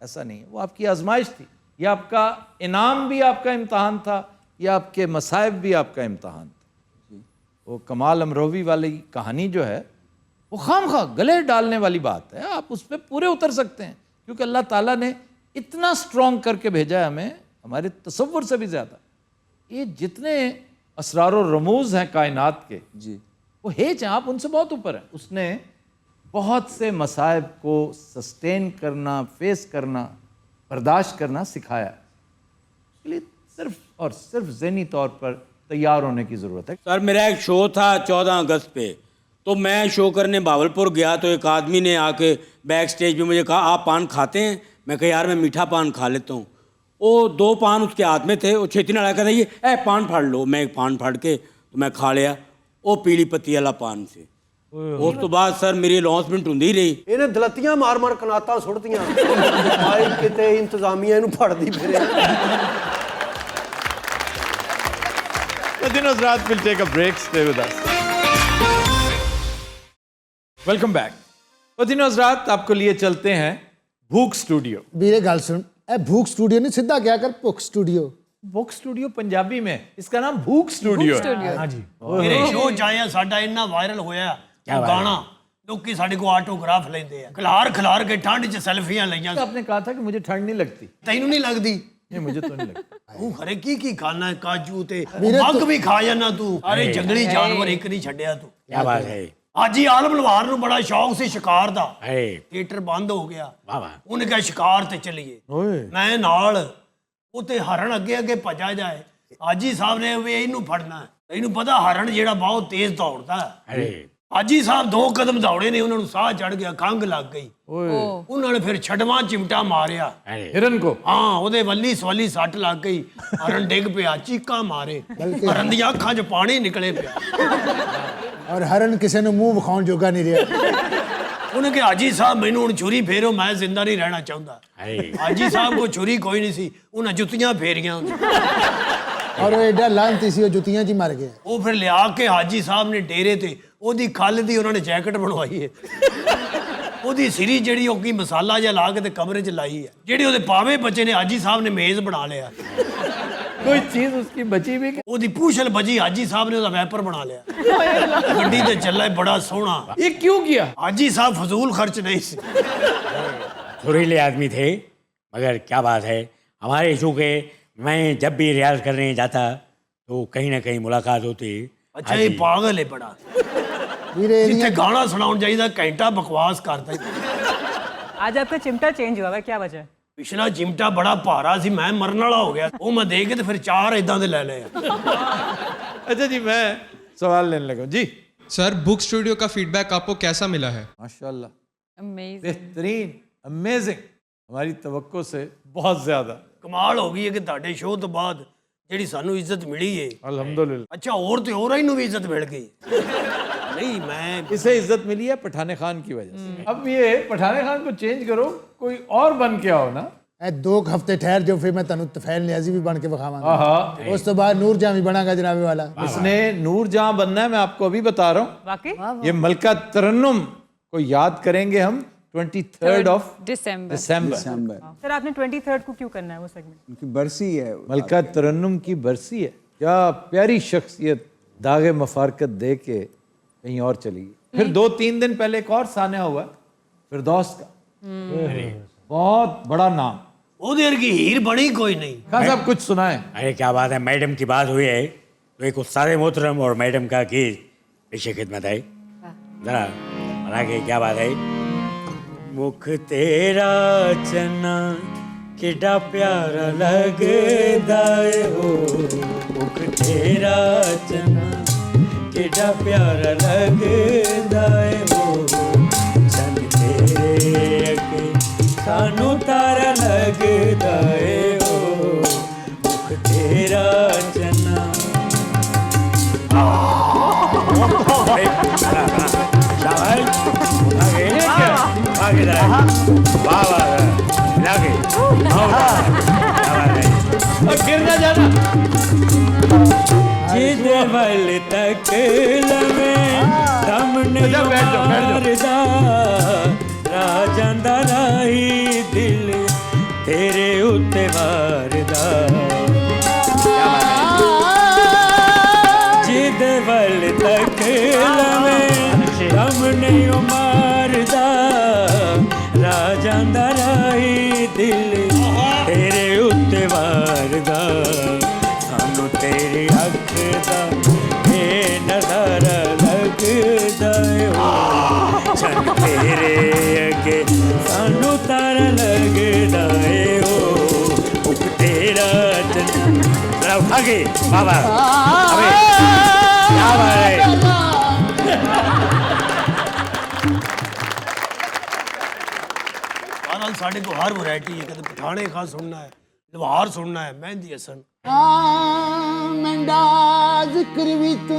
ऐसा नहीं है, वो आपकी आजमाइश थी, या आपका इनाम भी आपका इम्तहान था, या आपके मसाइब भी आपका इम्तहान था। वो कमाल अमरोवी वाली कहानी जो है वो खामखा गले डालने वाली बात है, आप उस पर पूरे उतर सकते हैं क्योंकि अल्लाह ताला ने इतना स्ट्रॉन्ग करके भेजा है हमें, हमारे तसव्वुर से भी ज़्यादा। ये जितने असरार और रमूज हैं कायनात के जी वो हेज हैं, आप उनसे बहुत ऊपर हैं। उसने बहुत से मसाइब को सस्टेन करना, फेस करना, बर्दाश्त करना सिखाया है। इसके लिए सिर्फ और सिर्फ ज़हनी तौर पर तैयार होने की ज़रूरत है। सर मेरा एक शो था 14 अगस्त पे, तो मैं शो करने भावलपुर गया तो एक आदमी ने आके बैक स्टेज पे मुझे कहा आप पान खाते हैं? मैं कहा यार मैं मीठा पान खा लेता हूँ। वो 2 पान उसके हाथ में थे, वो छेती ना कहता ये पान फाड़ लो। मैं एक पान फाड़ के तो मैं खा लिया वो पीली पत्ती वाला पान से। उस तो बाद सर मेरी अनाउंसमेंट ਹੁੰਦੀ ਰਹੀ। ਇਹਨੇ ਦਲਤੀਆਂ ਮਾਰ-ਮਾਰ ਕਨਾਤਾਂ ਸੁੱਟਦੀਆਂ ਆਈ ਕਿਤੇ ਇੰਤਜ਼ਾਮੀਆ ਇਹਨੂੰ ਫੜਦੀ ਫਿਰੇ। Then Hazrat will take a break. Stay with us. Welcome back. Then Hazrat आपको लिए चलते हैं भूख स्टूडियो। ਵੀਰੇ ਗੱਲ ਸੁਣ, ਇਹ ਭੂਖ ਸਟੂਡੀਓ ਨਹੀਂ, ਸਿੱਧਾ ਕਿਹਾ ਕਰ ਭੁੱਖ ਸਟੂਡੀਓ। भूख स्टूडियो पंजाबी में इसका नाम भूख स्टूडियो है। हाँ जी ਮੇਰੇ ਸ਼ੋਅ ਚ ਆਇਆ ਸਾਡਾ ਇੰਨਾ ਵਾਇਰਲ ਹੋਇਆ ਗਾਣਾ, ਲੋਕੀ ਸਾਡੇ ਕੋਲ ਆਟੋਗ੍ਰਾਫ ਲੈਂਦੇ ਆ, ਖਿਲਾਰ ਕੇ ਠੰਡ ਚ ਸੈਲਫੀਆਂ ਲਈਆਂ। आपने कहा था कि मुझे ठंड नहीं लगती। ਤੈਨੂੰ ਨਹੀਂ ਲੱਗਦੀ? नहीं मुझे तो नहीं लगती। ਤੂੰ ਖਰੇ ਕੀ ਖਾਣਾ ਹੈ, ਕਾਜੂ ਤੇ ਮੱਗ ਵੀ ਖਾ ਜਾਣਾ ਤੂੰ। ਅਰੇ ਜੰਗਲੀ ਜਾਨਵਰ ਇੱਕ ਨਹੀਂ ਛੱਡਿਆ ਤੂੰ। क्या बात है? ਅੱਜ ਹੀ ਆਲਮ ਲਵਾਰ ਨੂੰ ਬੜਾ ਸ਼ੌਕ ਸੀ ਸ਼ਿਕਾਰ ਦਾ, है ਥੀਏਟਰ ਬੰਦ ਹੋ ਗਿਆ। वाह वाह। ਉਹਨੇ ਕਿਹਾ ਸ਼ਿਕਾਰ ਤੇ ਚੱਲੀਏ। ਮੈਂ ਨਾਲ, ਉਹ ਤੇ ਹਰਨ ਅੱਗੇ ਅੱਗੇ ਭੱਜਾ ਜਾਏ। ਹਾਜੀ ਸਾਹਿਬ ਨੇ ਵੀ ਇਹਨੂੰ ਫੜਨਾ ਹੈ। ਇਹਨੂੰ ਪਤਾ ਹਰਨ ਜਿਹੜਾ ਬਹੁਤ ਤੇਜ਼ ਦੌੜਦਾ ਹੈ। अरे ਹਾਜੀ ਸਾਹਿਬ 2 ਕਦਮ ਦੌੜੇ ਨੇ, ਉਹਨਾਂ ਨੂੰ ਸਾਹ ਚੜ ਗਿਆ, ਖੰਘ ਲੱਗ ਗਈ। ਉਹਨਾਂ ਨੇ ਫਿਰ ਛੜਵਾਂ ਚਿਮਟਾ ਮਾਰਿਆ अरे हिरन को ਹਾਂ, ਉਹਦੇ ਵੱਲੀ ਸਵੱਲੀ ਸੱਟ ਲੱਗ ਗਈ। ਹਰਨ ਡਿੱਗ ਪਿਆ, ਚੀਕਾਂ ਮਾਰੇ, ਹਰਨ ਦੀਆਂ ਅੱਖਾਂ 'ਚ ਪਾਣੀ ਨਿਕਲੇ ਪਿਆ। ਔਰ ਹਰਨ ਕਿਸੇ ਨੂੰ ਮੂੰਹ ਵਿਖਾਉਣ ਜੋਗਾ ਨਹੀਂ ਰਿਹਾ। ਉਹਨੇ ਕਿਹਾ ਹਾਜੀ ਸਾਹਿਬ ਮੈਨੂੰ ਹੁਣ ਛੁਰੀ ਫੇਰੋ, ਮੈਂ ਜ਼ਿੰਦਾ ਨਹੀਂ ਰਹਿਣਾ ਚਾਹੁੰਦਾ। अरे ਹਾਜੀ ਸਾਹਿਬ ਕੋਲ ਛੁਰੀ ਕੋਈ ਨਹੀਂ ਸੀ, ਉਹਨਾਂ ਜੁੱਤੀਆਂ ਫੇਰੀਆਂ ਉਹਨੂੰ। ਔਰ ਉਹ ਐਡਾ ਲਾਂਤੀ ਸੀ, ਉਹ ਜੁੱਤੀਆਂ 'ਚ ਹੀ ਮਰ ਗਿਆ। ਉਹ ਫਿਰ ਲਿਆ ਕੇ ਹਾਜੀ ਸਾਹਿਬ ਨੇ ਡੇਰੇ ਤੇ ਉਹਦੀ ਖੱਲ ਦੀ ਉਹਨਾਂ ਨੇ ਜੈਕਟ ਬਣਵਾਈ ਹੈ। ਉਹਦੀ ਸਿਰੀ ਜਿਹੜੀ ਉਹ ਕੀ ਮਸਾਲਾ ਜਿਹਾ ਲਾ ਕੇ ਤੇ ਕਮਰੇ 'ਚ ਲਾਈ ਹੈ। ਜਿਹੜੇ ਉਹਦੇ ਪਾਵੇ ਬੱਚੇ ਨੇ ਹਾਜੀ ਸਾਹਿਬ ਨੇ ਮੇਜ਼ ਬਣਾ ਲਿਆ। कोई चीज उसकी बची भी ਉਹਦੀ ਪੂਛਲ ਬਜੀ, ਹਾਜੀ ਸਾਹਿਬ ਨੇ ਉਹਦਾ ਵੈਪਰ ਬਣਾ ਲਿਆ। ਗੱਡੀ ਤੇ ਚੱਲਾ ਬੜਾ ਸੋਹਣਾ। ये क्यों किया? ਹਾਜੀ ਸਾਹਿਬ ਫਜ਼ੂਲ ਖਰਚ ਨਹੀਂ ਸੀ। सुरीले आदमी थे, मगर क्या बात है हमारे इशू के, मैं जब भी रियाज करने जाता तो कहीं ना कहीं मुलाकात होती। ਅੱਛਾ ਇਹ ਪਾਗਲ ਹੈ ਬੜਾ। ਵੀਰੇ ਜਿੱਥੇ ਗਾਣਾ ਸੁਣਾਉਣ ਜਾਈਦਾ ਘੰਟਾ ਬਕਵਾਸ ਕਰਦਾ। आज आपका चिमटा चेंज हुआ है, क्या वजह है? ਪਿਛਲਾ ਚਿਮਟਾ ਬੜਾ ਭਾਰਾ ਸੀ, ਮੈਂ ਮਰਨ ਵਾਲਾ ਹੋ ਗਿਆ। ਉਹ ਮੈਂ ਦੇ ਕੇ ਤੇ ਫਿਰ 4 ਇਦਾਂ ਦੇ ਲੈ ਲਏ। अच्छा जी मैं सवाल लेने लगा जी। सर बुक स्टूडियो का फीडबैक आपको कैसा मिला है? माशाल्लाह Amazing. बेहतरीन, अमेजिंग, हमारी तवक्को से बहुत ज्यादा। ਕਮਾਲ ਹੋ ਗਈ ਹੈ ਕਿ ਤੁਹਾਡੇ ਸ਼ੋਅ ਤੋਂ ਬਾਅਦ ਜਿਹੜੀ ਸਾਨੂੰ ਇੱਜ਼ਤ ਮਿਲੀ ਹੈ। अल्हम्दुलिल्लाह। ਅੱਛਾ ਹੋਰ ਤੇ ਹੋਰਾਂ ਨੂੰ ਵੀ ਇੱਜ਼ਤ ਮਿਲ ਗਈ। ਨਹੀਂ ਮੈਂ इसे इज्जत मिली है पठाने खान की वजह से। अब ये पठाने खान को चेंज करो, कोई और बन के आओ ना। ਇਹ 2 ਹਫ਼ਤੇ ਠਹਿਰ ਜਾਓ, ਫਿਰ ਮੈਂ ਤੁਹਾਨੂੰ ਤਫੈਲ ਨਿਆਜ਼ੀ ਵੀ ਬਣ ਕੇ ਵਿਖਾਵਾਂਗਾ। ਉਸ ਤੋਂ ਬਾਅਦ ਨੂਰ ਜਹਾਂ ਵੀ ਬਣਾਗਾ ਜਨਾਬੇ वाला। इसने नूर जहां बनना है, मैं आपको अभी बता रहा हूँ। वाकई? ये मलका तरन्नुम को याद करेंगे हम 23rd of December. December. Sir आपने 23rd को क्यों करना है वो सेगमेंट? उनकी बरसी है। मलका तरन्नुम की बरसी है। क्या प्यारी शख्सियत दागे मफारकत दे के कहीं और चली गई। फिर 2-3 दिन पहले एक और सान्या हुआ फिरदौस का, बहुत बड़ा नाम। ਉਹਦੇ ਵਰਗੀ ਹੀਰ ਬਣੀ ਕੋਈ ਨਹੀਂ। खान साहब कुछ सुनाए। अरे क्या बात है, मैडम की बात हुई है तो एक उस्ताद मोहतरम और मैडम का गीत पेश खिदमत है। जरा बना के क्या बात है। मुख तेरा चना किडा प्यारा लगदा हो, मुख तेरा चना किडा प्यारा लगदा हो, चन तेरे अगे सानू तारा लगदा हो, मुख तेरा चना। गिरना जाना जिद वल तक लवे सामने मारदा, राजांदा राही दिल तेरे उत्ते मारदा। जिद वल तक ਨਹੀਂ ਉਹ ਮਾਰਦਾ ਰਾਜਾਂ ਦਾ ਰਾਹੀ ਦਿਲ ਤੇਰੇ ਉੱਤੇ ਵਾਰਦਾ ਸਾਨੂੰ ਤੇਰੀ ਅੱਖ ਦਾ ਇਹ ਨਜ਼ਾਰਾ ਲੱਗਦਾ ਓ ਚੰਨ ਤੇਰੇ ਅੱਗੇ ਸਾਨੂੰ ਤਾਰਾ ਲੱਗਦਾ ਏ ਓ ਤੇਰਾ ਚੰਨ ਜਰਾ ਉਠਾ ਕੇ ਬਾਬਾ ਅਬੇ क्या बात है ਨਾਲ ਸਾਡੇ ਕੋਲ ਹਰ ਵੈਰਾਈਟੀ ਹੈ ਕਦੇ ਪਠਾਣੇ ਖਾਂ ਸੁਣਨਾ ਹੈ ਲਵਾਰ ਸੁਣਨਾ ਹੈ ਮਹਿੰਦੀ ਹਸਨ मंडा जिक्र भी तो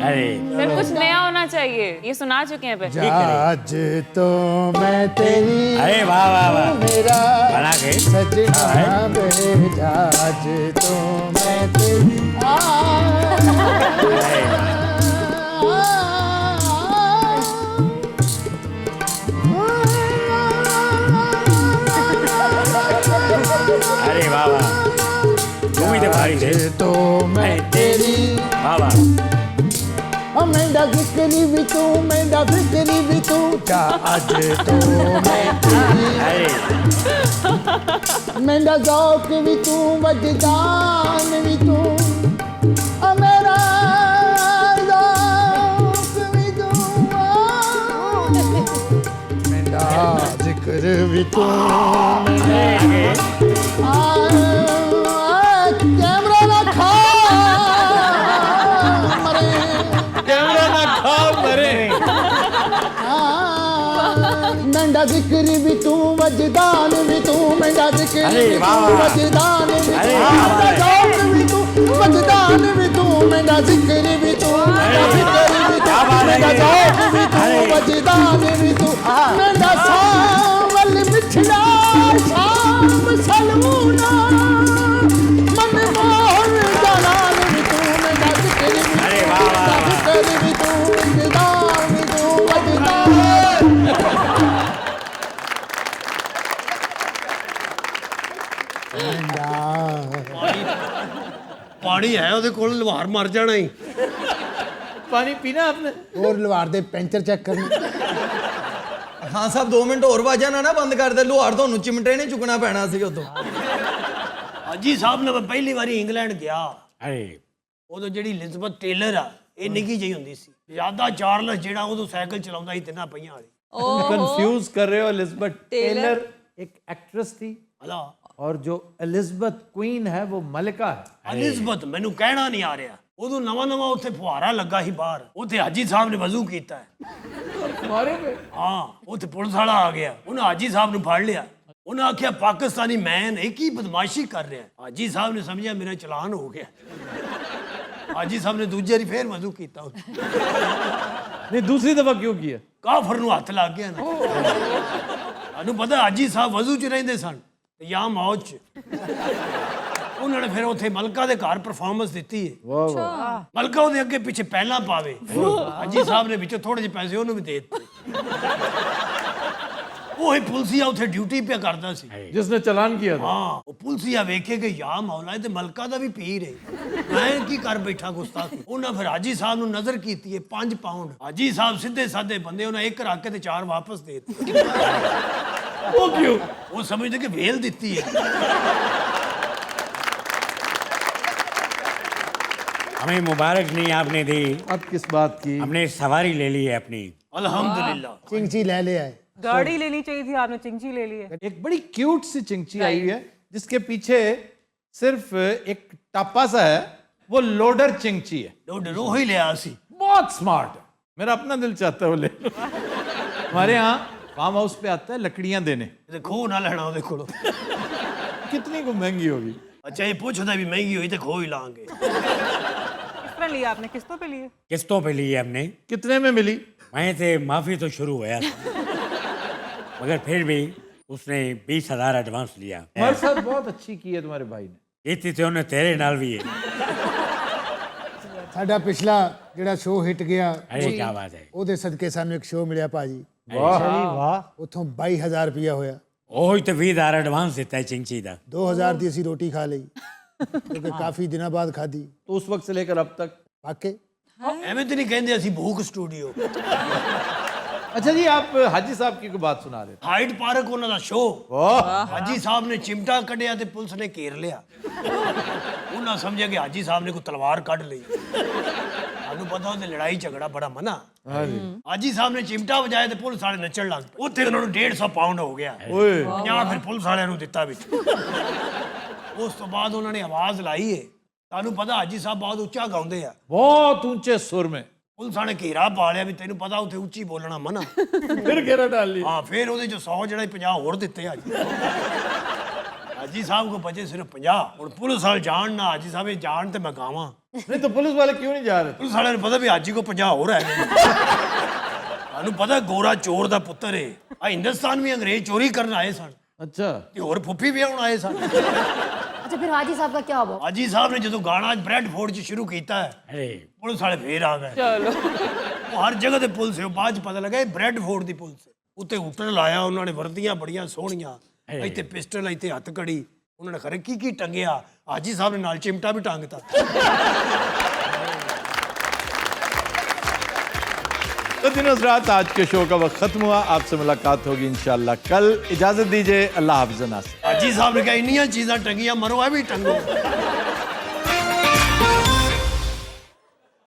अरे सर कुछ नया होना चाहिए, ये सुना चुके हैं पहले। आज तो मैं तेरी अरे वाह वाह वाह मेरा बना के सजना भेजा आज तो मैं तेरी अरे वाह वाह तुम ही तो भारी थे तो मैं तेरी वाह वाह मेरा जिक्री भी तू मेरा फिक्री भी तू क्या आज तो मैं तेरी अरे मेरा ज़ौक़ भी तू वजदान भी तू मेरा ज़ौक़ भी तू मेरा जिक्र भी तू कैमरा ना खा मरे कैमरा ना खा मरे मेरा जिक्र भी तू वजदान भी तू मेरा जिक्र भी तू वजदान भी तू मेरा ज़ौक़ भी तू वजदान भी तू मेरा जिक्र भी तू मेरा फिक्र भी तू मेरा ज़ौक़ भी तू वजदान भी तू मेरा सावल मिठड़ा शाम सलूना मन मोहन जलाल भी तू मेरा जिक्र भी तू मेरा फिक्र भी तू वजदान भी तू वजदान ਪਾਣੀ ਹੈ ਉਹਦੇ ਕੋਲ ਲਵਾਰ ਮਰ ਜਾਣਾ ਹੀ पानी पीना आपने ਹੋਰ ਲਵਾਰ ਦੇ ਪੈਂਚਰ ਚੈੱਕ ਕਰਨੇ ਹਾਂ ਸਾਹਿਬ 2 ਮਿੰਟ ਹੋਰ ਵਾਜਾ ਨਾ ਬੰਦ ਕਰ ਦੇ ਲੋਹਾਰ ਤੁਹਾਨੂੰ ਚਿਮਟੇ ਨੇ ਚੁੱਕਣਾ ਪੈਣਾ ਸੀ ਉਦੋਂ ਹਾਜੀ ਸਾਹਿਬ ਨੇ ਪਹਿਲੀ ਵਾਰੀ ਇੰਗਲੈਂਡ ਗਿਆ अरे ਉਦੋਂ ਜਿਹੜੀ ਐਲਿਜ਼ਬeth ਟੇਲਰ ਆ ਇਹ ਨਿੱਕੀ ਜਿਹੀ ਹੁੰਦੀ ਸੀ ਜ਼ਿਆਦਾ ਚਾਰਲਸ ਜਿਹੜਾ ਉਦੋਂ ਸਾਈਕਲ ਚਲਾਉਂਦਾ ਸੀ ਤਿੰਨਾਂ ਪਹੀਆਂ ਵਾਲੀ कंफ्यूज कर रहे हो एलिजाबेथ टेलर एक एक्ट्रेस थी ਹਲਾ और जो एलिजाबेथ क्वीन है वो मलिका है ਐਲਿਜ਼ਬeth ਮੈਨੂੰ ਕਹਿਣਾ ਨਹੀਂ ਆ ਰਿਹਾ ਉਦੋਂ ਨਵਾਂ ਨਵਾਂ ਉੱਥੇ ਫੁਹਾਰਾ ਲੱਗਾ ਸੀ ਬਾਹਰ ਉੱਥੇ ਹਾਜੀ ਸਾਹਿਬ ਨੇ ਵਜ਼ੂ ਕੀਤਾ ਹੈ ਹਾਂ ਉੱਥੇ ਪੁਲਿਸ ਵਾਲਾ ਆ ਗਿਆ ਉਹਨੇ ਹਾਜੀ ਸਾਹਿਬ ਨੂੰ ਫੜ ਲਿਆ ਉਹਨੇ ਆਖਿਆ ਪਾਕਿਸਤਾਨੀ ਮੈਨ ਇਹ ਕੀ ਬਦਮਾਸ਼ੀ ਕਰ ਰਿਹਾ ਹਾਜੀ ਸਾਹਿਬ ਨੇ ਸਮਝਿਆ ਮੇਰਾ ਚਲਾਨ ਹੋ ਗਿਆ ਹਾਜੀ ਸਾਹਿਬ ਨੇ ਦੂਜੇ ਵਾਰੀ ਫੇਰ ਵਜ਼ੂ ਕੀਤਾ नहीं दूसरी दफा क्यों किया ਕਾਫਰ ਨੂੰ ਹੱਥ ਲੱਗ ਗਿਆ ਨਾ ਤੁਹਾਨੂੰ ਪਤਾ ਹਾਜੀ ਸਾਹਿਬ ਵਜ਼ੂ 'ਚ ਰਹਿੰਦੇ ਸਨ ਤੇ ਜਾਂ ਮੌਜ 'ਚ ਉਹਨਾਂ ਨੇ ਫਿਰ ਉੱਥੇ ਮਲਕਾ ਦੇ ਘਰ ਪਰਫਾਰਮੈਂਸ ਦਿੱਤੀ ਹੈ ਮਲਕਾ ਉਹਦੇ ਅੱਗੇ ਪਿੱਛੇ ਪਹਿਲਾਂ ਪਾਵੇ ਹਾਜੀ ਸਾਹਿਬ ਨੇ ਵਿੱਚੋਂ ਥੋੜੇ ਜਿਹੇ ਪੈਸੇ ਉਹਨੂੰ ਵੀ ਦੇ ਦਿੱਤੇ ਉਹ ਹੀ ਪੁਲਸੀਆ ਉੱਥੇ ਡਿਊਟੀ ਪਿਆ ਕਰਦਾ ਸੀ जिसने चालान किया था ਹਾਂ ਉਹ ਪੁਲਸੀਆ ਵੇਖੇ ਕਿ ਯਾ ਮੌਲਾ ਇਹ ਤੇ ਮਲਕਾ ਦਾ ਵੀ ਪੀਰ ਹੈ ਮੈਂ ਕੀ ਕਰ ਬੈਠਾ ਗੁਸਤਾਖੀ ਉਹਨਾਂ ਫਿਰ ਹਾਜੀ ਸਾਹਿਬ ਨੂੰ ਨਜ਼ਰ ਕੀਤੀ ਹੈ 5 ਪਾਉਂਡ ਹਾਜੀ ਸਾਹਿਬ ਸਿੱਧੇ ਸਾਦੇ ਬੰਦੇ ਉਹਨਾਂ ਇੱਕ ਰੱਖ ਕੇ ਤੇ 4 ਵਾਪਸ ਦੇ ਦਿੱਤੇ वो क्यों ਉਹ ਸਮਝਦੇ ਕਿ ਵੇਲ ਦਿੱਤੀ ਹੈ हमें मुबारक नहीं आपने दी अब किस बात की हमने सवारी ले ली है अपनी अल्हम्दुलिल्लाह चिंची ले ले आए गाड़ी लेनी चाहिए थी आपने, चिंची ले ली है। एक बड़ी क्यूट सी चिंची आई हुई है जिसके पीछे सिर्फ एक टापा सा है वो लोडर चिंची है लोडर वो ही ले आसी बहुत स्मार्ट है मेरा अपना दिल चाहता है वो ले लो। हमारे यहाँ फार्म हाउस पे आता है लकड़ियां देने खो ना लेना ਉਹਦੇ ਕੋਲੋਂ कितनी को महंगी होगी अच्छा ये पूछदा भी महंगी हुई तो खो ही लांगे किस तरह लिया आपने, किस्तों पे लिए? किस्तों पे ली है हमने कितने में मिली वहीं से माफी तो शुरू हुआ था मगर फिर भी उसने 20,000 एडवांस लिया हमारे साथ बहुत अच्छी की है तुम्हारे भाई ने इतनी तो उन्हें तेरे नाल भी है ਸਾਡਾ ਪਿਛਲਾ ਜਿਹੜਾ ਸ਼ੋਅ ਹਿੱਟ ਗਿਆ अरे क्या बात है ਉਹਦੇ ਸਦਕੇ ਸਾਨੂੰ ਇੱਕ ਸ਼ੋਅ ਮਿਲਿਆ ਭਾਜੀ वाह ਉੱਥੋਂ 22000 ਰੁਪਇਆ ਹੋਇਆ ਉਹੀ ਤੇ 20,000 ਐਡਵਾਂਸ ਦਿੱਤਾ ਹੈ ਚਿੰਚੀ ਦਾ 2000 ਦੀ ਅਸੀਂ ਰੋਟੀ ਖਾ ਲਈ ਕਿਉਂਕਿ ਕਾਫੀ ਦਿਨਾਂ ਬਾਅਦ ਖਾਧੀ तो उस वक्त से लेकर अब तक ਵਾਕੇ ਐਵੇਂ ਤੇ ਨਹੀਂ ਕਹਿੰਦੇ ਅਸੀਂ ਭੂਖ ਸਟੂਡੀਓ। अच्छा जी, आप हाजी साहब की कोई बात सुना रहे थे। ਹਾਈਡ ਪਾਰਕ ਉਹਨਾਂ ਦਾ ਸ਼ੋਅ, ਹਾਜੀ ਸਾਹਿਬ ਨੇ ਚਿਮਟਾ ਕੱਢਿਆ ਤੇ ਪੁਲਿਸ ਨੇ ਘੇਰ ਲਿਆ। ਉਹਨਾਂ ਸਮਝਿਆ ਕਿ ਹਾਜੀ ਸਾਹਿਬ ਨੇ ਕੋਈ ਤਲਵਾਰ ਕੱਢ ਲਈ। ਤੁਹਾਨੂੰ ਪਤਾ ਉਹਦੇ ਲੜਾਈ ਝਗੜਾ ਬੜਾ ਮਨਾ। ਹਾਜੀ ਸਾਹਿਬ ਨੇ ਚਿਮਟਾ ਵਜਾਇਆ ਤੇ ਪੁਲਿਸ ਵਾਲੇ ਨੱਚਣ ਲੱਗ ਪਏ। ਉੱਥੇ ਉਹਨਾਂ ਨੂੰ 150 ਪਾਉਂਡ ਹੋ ਗਿਆ। 50 ਫਿਰ ਪੁਲਿਸ ਵਾਲਿਆਂ ਨੂੰ ਦਿੱਤਾ ਵਿੱਚ। ਉਸ ਤੋਂ ਬਾਅਦ ਉਹਨਾਂ ਨੇ ਆਵਾਜ਼ ਲਾਈ ਏ। ਤੁਹਾਨੂੰ ਪਤਾ ਹਾਜੀ ਸਾਹਿਬ ਬਹੁਤ ਉੱਚਾ ਗਾਉਂਦੇ ਆ, बहुत ऊंचे सुर में। ਪੁਲਿਸ ਨੇ ਘੇਰਾ ਪਾ ਲਿਆ ਵੀ ਤੈਨੂੰ ਪਤਾ ਉੱਥੇ ਉੱਚੀ ਬੋਲਣਾ ਮਨਾ। फिर घेरा डाल लिया। ਹਾਂ, ਫਿਰ ਉਹਦੇ ਚੋਂ 100 ਜਿਹੜਾ 50 ਹੋਰ ਦਿੱਤੇ ਹਾਜੀ। ਹਾਜੀ ਸਾਹਿਬ ਕੋ ਬਚੇ ਸਿਰਫ 50। ਹੁਣ ਪੁਲਿਸ ਵਾਲੇ ਜਾਣ ਨਾ ਹਾਜੀ ਸਾਹਿਬ ਇਹ ਜਾਣ ਤੇ ਮੈਂ ਗਾਵਾਂ। नहीं तो पुलिस वाले क्यों नहीं जा रहे थे? ਪੁਲਿਸ ਵਾਲਿਆਂ ਨੂੰ ਪਤਾ ਵੀ ਹਾਜੀ ਕੋ 50 ਹੋਰ ਹੈ। ਤੁਹਾਨੂੰ ਪਤਾ ਗੋਰਾ ਚੋਰ ਦਾ ਪੁੱਤਰ ਏ। ਆ ਹਿੰਦੁਸਤਾਨ ਵੀ ਅੰਗਰੇਜ਼ ਚੋਰੀ ਕਰਨ ਆਏ ਸਨ अच्छा। ਤੇ ਹੋਰ ਫੁੱਫੀ ਵੀ ਆਉਣ ਆਏ ਸਨ। अच्छा फिर हाजी साहब का क्या हुआ? ਹਾਜੀ ਸਾਹਿਬ ਨੇ ਜਦੋਂ ਗਾਣਾ ਬ੍ਰੈਡਫੋਰਡ 'ਚ ਸ਼ੁਰੂ ਕੀਤਾ ਹੈ, अरे ਪੁਲਿਸ ਵਾਲੇ ਫੇਰ ਆ ਗਏ। ਚਲੋ ਉਹ ਹਰ ਜਗ੍ਹਾ ਤੇ ਪੁਲਿਸ ਹੈ। ਉਹ ਬਾਅਦ 'ਚ ਪਤਾ ਲੱਗਾ ਇਹ ਬ੍ਰੈਡਫੋਰਡ ਦੀ ਪੁਲਿਸ ਹੈ। ਉੱਤੇ ਹੁੱਟਣ ਲਾਇਆ ਉਹਨਾਂ ਨੇ, ਵਰਦੀਆਂ ਬੜੀਆਂ ਸੋਹਣੀਆਂ, ਇੱਥੇ ਪਿਸਟਲ, ਇੱਥੇ ਹੱਥ ਕੜੀ। ਉਹਨਾਂ ਨੇ ਖਰੇ ਕੀ ਟੰਗਿਆ। ਹਾਜੀ ਸਾਹਿਬ ਨੇ ਨਾਲ ਚਿਮਟਾ ਵੀ ਟੰਗਤਾ। तो दिनों रात आज के शो का वक्त खत्म हुआ। आपसे मुलाकात होगी इंशाल्लाह कल। इजाजत दीजिए, अल्लाह हाफ़िज़। ਹਾਜੀ ਸਾਹਿਬ ਨੇ ਕਿਹਾ ਇੰਨੀਆਂ ਚੀਜ਼ਾਂ ਟੰਗੀਆਂ, ਮਰੋ ਇਹ ਵੀ ਟੰਗੋ।